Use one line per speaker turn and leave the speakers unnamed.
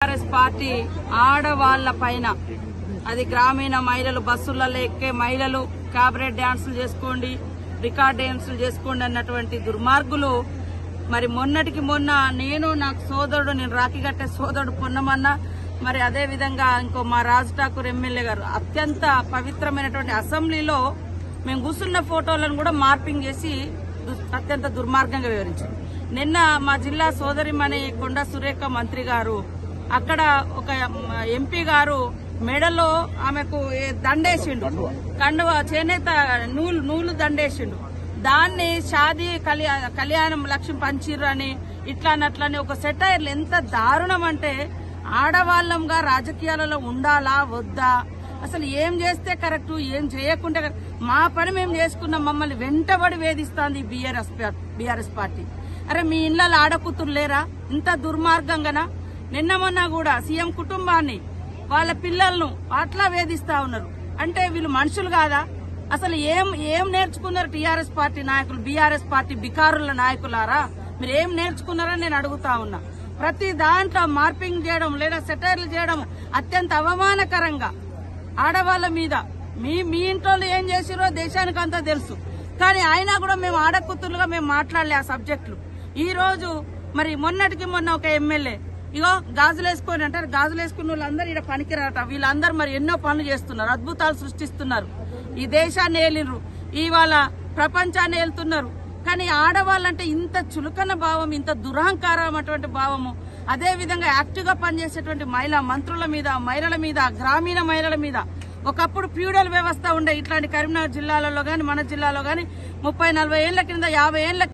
TRS party ఆడవాళ్ల పైన అది గ్రామీణ మహిళలు బస్సులలో ఎక్కే మహిళలు క్యాబరెట్ డాన్సులు చేసుకోండి, రికార్డ్ డాన్సులు చేసుకోండి అన్నటువంటి దుర్మార్గులు మరి మొన్నటికి మొన్న నాకు సోదరుడు నేను రాఖీ కట్టే సోదరుడు పొన్నమన్న మరి అదే విధంగా ఇంకో మా రాజ్ ఠాకూర్ ఎమ్మెల్యే గారు అత్యంత పవిత్రమైనటువంటి అసెంబ్లీలో మేము కూర్చున్న ఫోటోలను కూడా మార్పింగ్ చేసి అత్యంత దుర్మార్గంగా వివరించారు. నిన్న మా జిల్లా సోదరిమణి కొండ సురేఖ మంత్రి గారు అక్కడ ఒక ఎంపీ గారు మెడలో ఆమెకు దండేసిండు, కండువ చేనేత నూలు దండేసిండు. దాన్ని షాదీ కళ్యాణం లక్ష్యం పంచిర్రు అని ఇట్లా అట్లని ఒక సెటైర్లు ఎంత దారుణం అంటే ఆడవాళ్లంగా రాజకీయాలలో ఉండాలా వద్దా, అసలు ఏం చేస్తే కరెక్ట్ ఏం చేయకుండా మా పని మేము చేసుకున్నాం, మమ్మల్ని వెంటబడి వేధిస్తోంది బీఆర్ఎస్ పార్టీ. అరే మీ ఇళ్లలో ఆడకూతురు లేరా? ఇంత దుర్మార్గంగానా? నిన్న మొన్న కూడా సీఎం కుటుంబాన్ని వాళ్ళ పిల్లలను అట్లా వేధిస్తా ఉన్నారు. అంటే వీళ్ళు మనుషులు కాదా? అసలు ఏం నేర్చుకున్నారు టీఆర్ఎస్ పార్టీ నాయకులు? బీఆర్ఎస్ పార్టీ బికారుల నాయకులారా మీరు ఏం నేర్చుకున్నారని నేను అడుగుతా ఉన్నా. ప్రతి దాంట్లో మార్పింగ్ చేయడం లేదా సెటైర్లు చేయడం అత్యంత అవమానకరంగా ఆడవాళ్ల మీద. మీ ఇంట్లో ఏం చేసిరో దేశానికి అంతా తెలుసు, కానీ అయినా కూడా మేము ఆడకూతురుగా మేము మాట్లాడలే ఆ సబ్జెక్టులు. ఈ రోజు మరి మొన్నటికి మొన్న ఒక ఎమ్మెల్యే ఇగో గాజులు వేసుకొని అంటారు, గాజులు వేసుకున్న వాళ్ళందరూ ఇక్కడ పనికిరాట, వీళ్ళందరూ మరి ఎన్నో పనులు చేస్తున్నారు, అద్భుతాలు సృష్టిస్తున్నారు, ఈ దేశాన్ని ఏలినరు, ఇవాళ ప్రపంచాన్ని ఏలుతున్నారు. కానీ ఆడవాళ్ళంటే ఇంత చులకన భావం, ఇంత దురహంకారం అటువంటి భావము, అదే విధంగా యాక్టివ్ గా పనిచేసేటువంటి మహిళా మంత్రుల మీద, మహిళల మీద, గ్రామీణ మహిళల మీద ఒకప్పుడు ఫ్యూడల్ వ్యవస్థ ఉండే. ఇట్లాంటి కరీంనగర్ జిల్లాలలో గాని మన జిల్లాలో గాని 30-40 ఏళ్ల కింద 50 ఏళ్ల